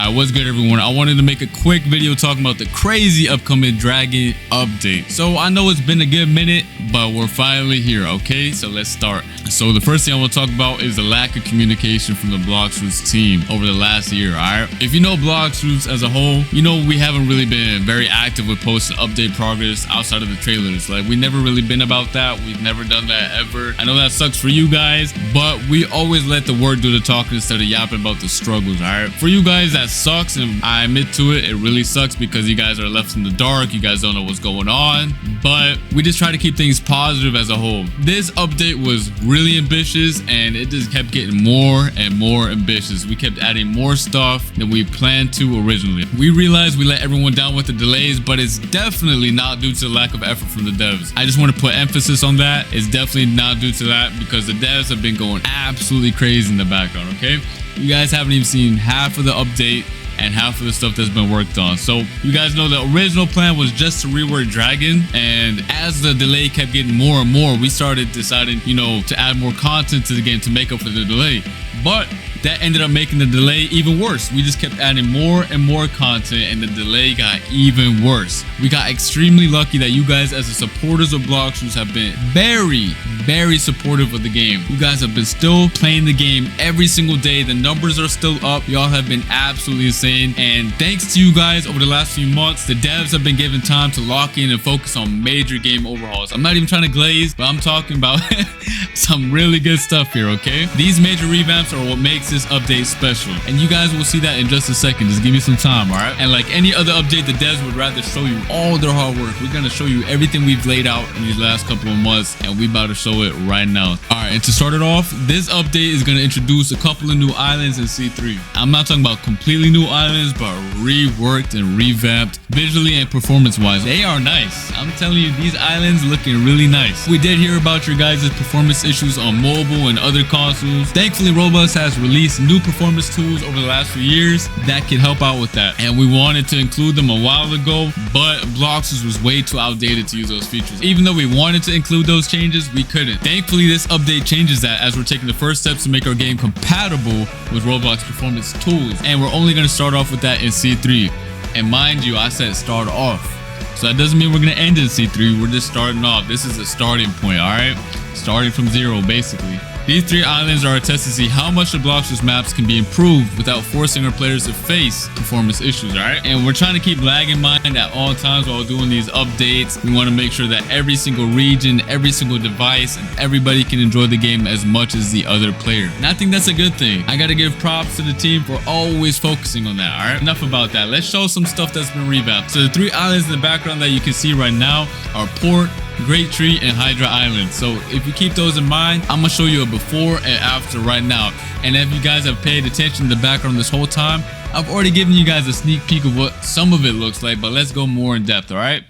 What's good, everyone? I wanted to make a quick video talking about the crazy upcoming Dragon update. So I know it's been a good minute, but we're finally here, okay? So let's start. So the first thing I want to talk about is the lack of communication from the Bloxroot team over the last year, alright? If you know Bloxroot as a whole, you know we haven't really been very active with posting update progress outside of the trailers. Like, we never really been about that. We've never done that ever. I know that sucks for you guys, but we always let the word do the talking instead of yapping about the struggles, alright? For you guys, that sucks, and I admit to it. It really sucks because you guys are left in the dark. You guys don't know what's going on, but we just try to keep things positive as a whole. This update was really ambitious, and it just kept getting more and more ambitious. We kept adding more stuff than we planned to originally. We realized we let everyone down with the delays, but it's definitely not due to the lack of effort from the devs. I just want to put emphasis on that. It's definitely not due to that because the devs have been going absolutely crazy in the background, okay? You guys haven't even seen half of the update and half of the stuff that's been worked on. So you guys know the original plan was just to rework Dragon, and as the delay kept getting more and more, we started deciding, you know, to add more content to the game to make up for the delay. But that ended up making the delay even worse. We just kept adding more and more content, and the delay got even worse. We got extremely lucky that you guys, as the supporters of Bloxroot, have been very supportive of the game. You guys have been still playing the game every single day. The numbers are still up. Y'all have been absolutely insane, and thanks to you guys over the last few months, the devs have been given time to lock in and focus on major game overhauls. I'm not even trying to glaze, but I'm talking about some really good stuff here, okay? These major revamps are what makes this update special, and you guys will see that in just a second. Just give me some time, all right? And like any other update, the devs would rather show you all their hard work. We're gonna show you everything we've laid out in these last couple of months, and we about to show it right now. All right, and to start it off, this update is gonna introduce a couple of new islands in C3. I'm not talking about completely new islands, but reworked and revamped visually and performance wise. They are nice. I'm telling you, these islands looking really nice. We did hear about your guys' performance issues on mobile and other consoles. Thankfully, Roblox has released new performance tools over the last few years that can help out with that, and we wanted to include them a while ago, but Bloxroot was way too outdated to use those features. Even though we wanted to include those changes, we couldn't. Thankfully, this update changes that, as we're taking the first steps to make our game compatible with Roblox performance tools, and we're only going to start off with that in C3. And mind you, I said start off, so that doesn't mean we're going to end in C3. We're just starting off. This is a starting point, all right? Starting from zero, basically. These three islands are a test to see how much the Bloxroot maps can be improved without forcing our players to face performance issues, alright? And we're trying to keep lag in mind at all times while doing these updates. We want to make sure that every single region, every single device, and everybody can enjoy the game as much as the other player. And I think that's a good thing. I gotta give props to the team for always focusing on that, alright? Enough about that. Let's show some stuff that's been revamped. So the three islands in the background that you can see right now are Port, Great Tree, and Hydra Island. So if you keep those in mind, I'm gonna show you a before and after right now. And if you guys have paid attention to the background this whole time, I've already given you guys a sneak peek of what some of it looks like, but let's go more in depth, all right?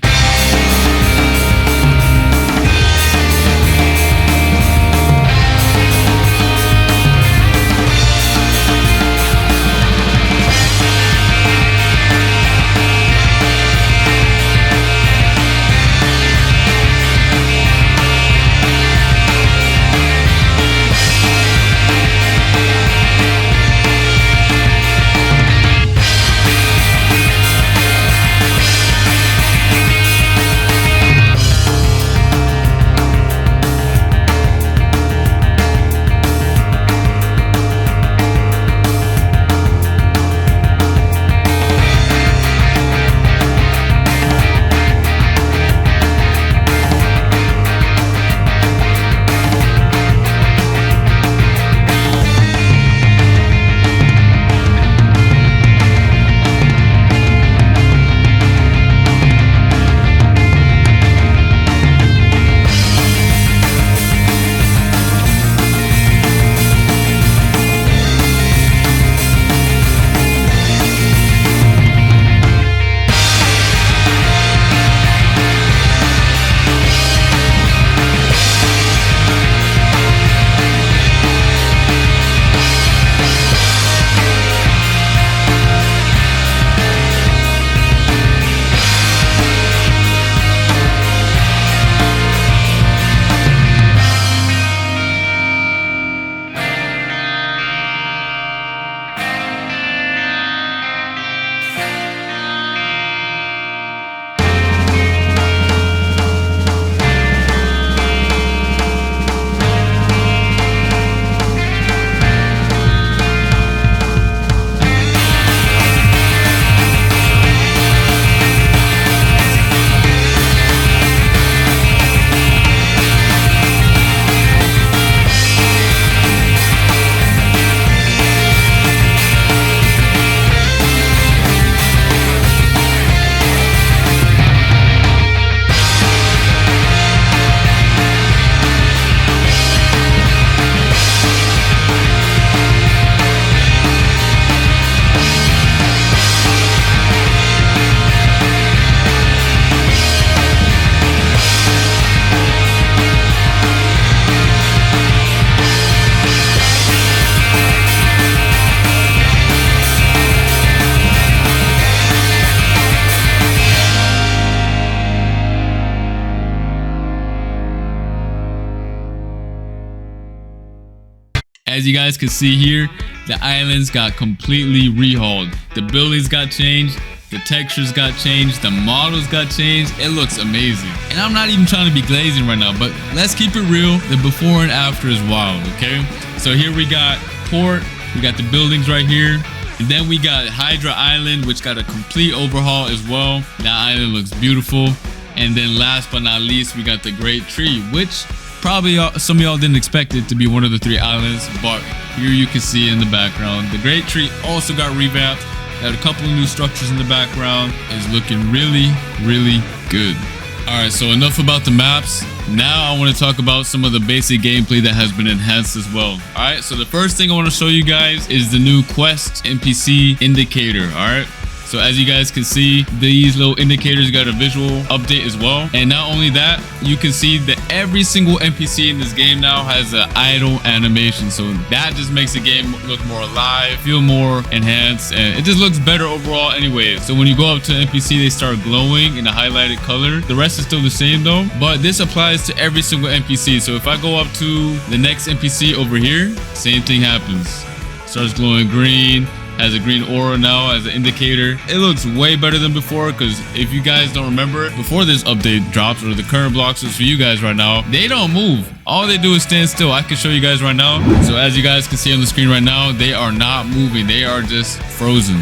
As you guys can see here, the islands got completely rehauled. The buildings got changed. The textures got changed. The models got changed. It looks amazing. And I'm not even trying to be glazing right now, but let's keep it real. The before and after is wild, okay? So here we got port. We got the buildings right here. And then we got Hydra Island, which got a complete overhaul as well. That island looks beautiful. And then last but not least, we got the Great Tree, which probably some of y'all didn't expect it to be one of the 3 islands, but here you can see in the background. The Great Tree also got revamped. Got a couple of new structures in the background. It's looking really, really good. Alright, so enough about the maps. Now I want to talk about some of the basic gameplay that has been enhanced as well. Alright, so the first thing I want to show you guys is the new Quest NPC indicator. Alright, so as you guys can see, these little indicators got a visual update as well. And not only that, you can see that every single NPC in this game now has an idle animation. So that just makes the game look more alive, feel more enhanced, and it just looks better overall anyway. So when you go up to an NPC, they start glowing in a highlighted color. The rest is still the same though, but this applies to every single NPC. So if I go up to the next NPC over here, same thing happens. Starts glowing green. Has a green aura now as an indicator. It looks way better than before, because if you guys don't remember, before this update drops, or the current blocks is for you guys right now, they don't move. All they do is stand still. I can show you guys right now. So as you guys can see on the screen right now, they are not moving. They are just frozen.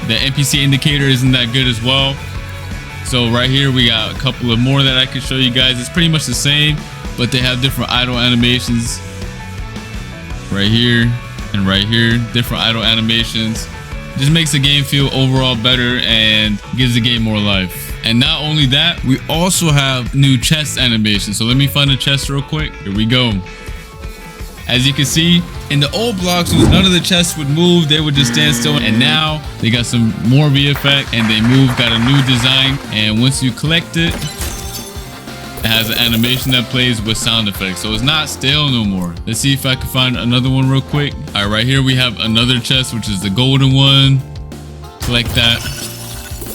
The NPC indicator isn't that good as well. So right here we got a couple of more that I can show you guys. It's pretty much the same, but they have different idle animations right here. And right here, different idle animations. Just makes the game feel overall better and gives the game more life. And not only that, we also have new chest animations. So let me find a chest real quick. Here we go. As you can see, in the old blocks, none of the chests would move. They would just stand still. And now they got some more VFX and they move, got a new design. And once you collect it, it has an animation that plays with sound effects, so it's not stale no more. Let's see if I can find another one real quick. All right, right here we have another chest, which is the golden one. Collect that.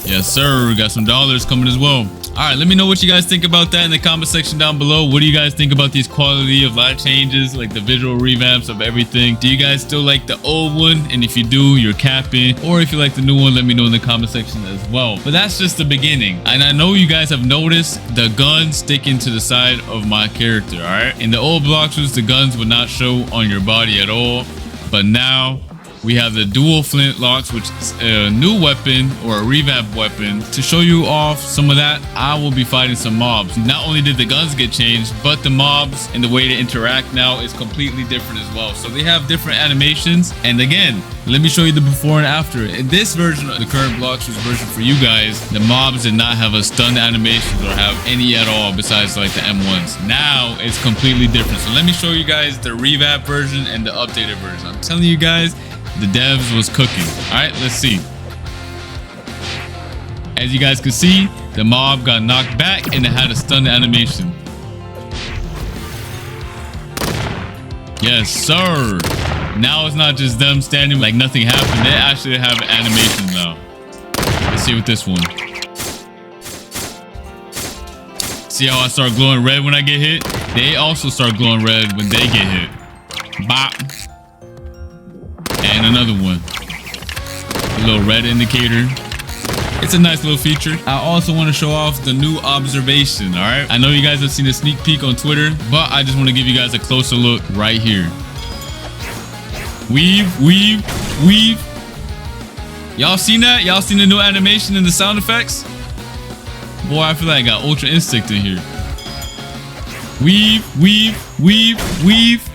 Yes, sir. We got some dollars coming as well. All right, let me know what you guys think about that in the comment section down below. What do you guys think about these quality of life changes, like the visual revamps of everything? Do you guys still like the old one? And if you do, you're capping. Or if you like the new one, let me know in the comment section as well. But that's just the beginning. And I know you guys have noticed the gun sticking to the side of my character, all right? In the old blockers, the guns would not show on your body at all. But now we have the dual flintlocks, which is a new weapon or a revamp weapon. To show you off some of that, I will be fighting some mobs. Not only did the guns get changed, but the mobs and the way they interact now is completely different as well. So they have different animations. And again, let me show you the before and after. In this version of the current Bloxers version for you guys, the mobs did not have a stun animations or have any at all besides like the M1s. Now it's completely different. So let me show you guys the revamp version and the updated version. I'm telling you guys, the devs was cooking. All right, let's see. As you guys can see, the mob got knocked back and it had a stun animation. Yes, sir. Now it's not just them standing like nothing happened. They actually have an animation now. Let's see with this one. See how I start glowing red when I get hit? They also start glowing red when they get hit. Bop. And another one. A little red indicator. It's a nice little feature. I also want to show off the new observation, all right? I know you guys have seen a sneak peek on Twitter, but I just want to give you guys a closer look right here. Weave, weave, weave. Y'all seen that? Y'all seen the new animation and the sound effects? Boy, I feel like I got Ultra Instinct in here. Weave, weave, weave, weave.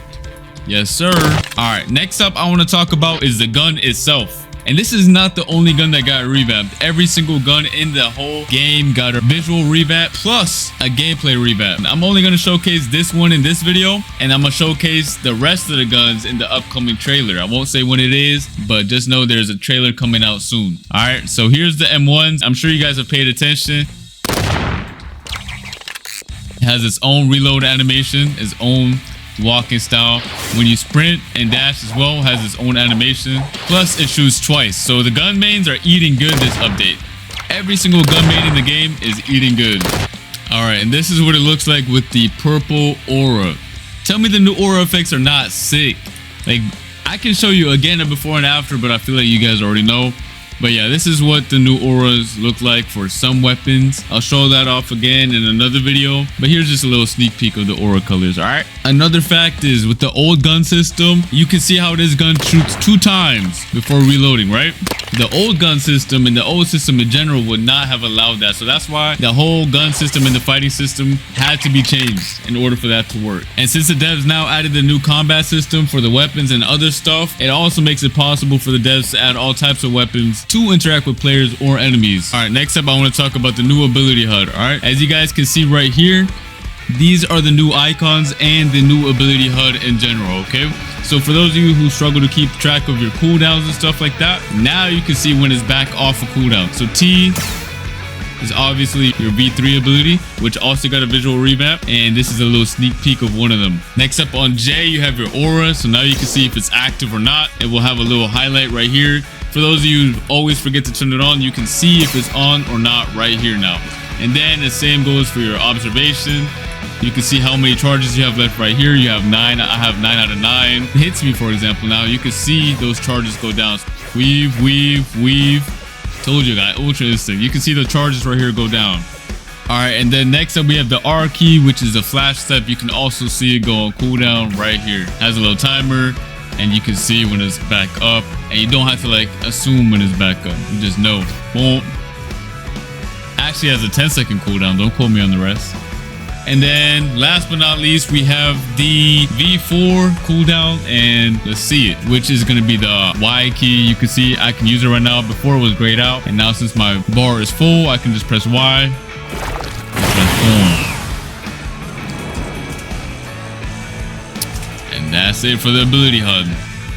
Yes, sir. All right, next up I want to talk about is the gun itself. And this is not the only gun that got revamped. Every single gun in the whole game got a visual revamp plus a gameplay revamp. I'm only going to showcase this one in this video, and I'm going to showcase the rest of the guns in the upcoming trailer. I won't say when it is, but just know there's a trailer coming out soon. All right, so here's the M1s. I'm sure you guys have paid attention. It has its own reload animation, its own walking style. When you sprint and dash as well, has its own animation. Plus it shoots twice. So the gun mains are eating good this update. Every single gun main in the game is eating good. Alright, and this is what it looks like with the purple aura. Tell me the new aura effects are not sick. Like, I can show you again a before and after, but I feel like you guys already know. But yeah, this is what the new auras look like for some weapons. I'll show that off again in another video, but here's just a little sneak peek of the aura colors. All right, another fact is with the old gun system, you can see how this gun shoots 2 times before reloading, right? The old gun system and the old system in general would not have allowed that. So that's why the whole gun system and the fighting system had to be changed in order for that to work. And since the devs now added the new combat system for the weapons and other stuff, it also makes it possible for the devs to add all types of weapons to interact with players or enemies. All right, next up, I want to talk about the new ability HUD. All right, as you guys can see right here, these are the new icons and the new ability HUD in general, okay? So for those of you who struggle to keep track of your cooldowns and stuff like that, now you can see when it's back off of cooldown. So T is obviously your V3 ability, which also got a visual revamp, and this is a little sneak peek of one of them. Next up on J, you have your aura, so now you can see if it's active or not. It will have a little highlight right here. For those of you who always forget to turn it on, you can see if it's on or not right here now. And then the same goes for your observation. You can see how many charges you have left right here. You have 9. I have 9 out of 9. It hits me, for example. Now you can see those charges go down. Weave, weave, weave. Told you guys, Ultra Instinct. You can see the charges right here go down. All right, and then next up we have the R key, which is a flash step. You can also see it go on cooldown right here. Has a little timer, and you can see when it's back up. And you don't have to like assume when it's back up. You just know. Boom. Actually has a 10-second cooldown. Don't quote me on the rest. And then last but not least, we have the V4 cooldown and the C it, which is going to be the Y key. You can see I can use it right now. Before it was grayed out. And now since my bar is full, I can just press Y. And that's it for the ability HUD.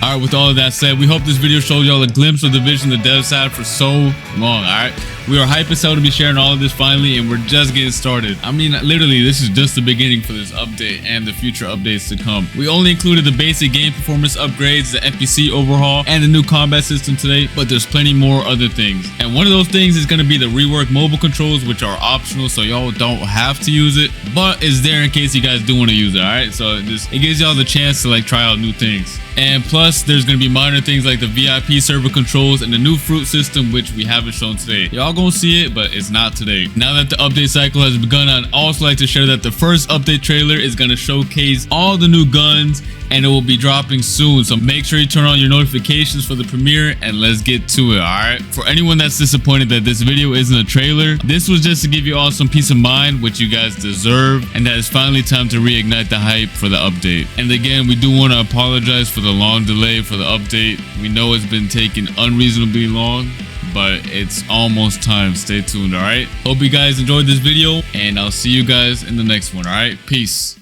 All right, with all of that said, we hope this video showed y'all a glimpse of the vision the devs had for so long. All right, we are hype as hell to be sharing all of this finally, and we're just getting started. I mean, literally, this is just the beginning for this update and the future updates to come. We only included the basic game performance upgrades, the FPC overhaul, and the new combat system today, but there's plenty more other things. And one of those things is going to be the rework mobile controls, which are optional, so y'all don't have to use it, but it's there in case you guys do want to use it. All right, so it gives y'all the chance to like try out new things. And plus, there's going to be minor things like the VIP server controls and the new fruit system, which we haven't shown today. Y'all gonna see it, but it's not today. Now that the update cycle has begun, I'd also like to share that the first update trailer is going to showcase all the new guns, and it will be dropping soon. So make sure you turn on your notifications for the premiere, and let's get to it, alright? For anyone that's disappointed that this video isn't a trailer, this was just to give you all some peace of mind, which you guys deserve, and that it's finally time to reignite the hype for the update. And again, we do want to apologize for the long delay for the update. We know it's been taking unreasonably long, but it's almost time. Stay tuned, alright? Hope you guys enjoyed this video, and I'll see you guys in the next one, alright? Peace.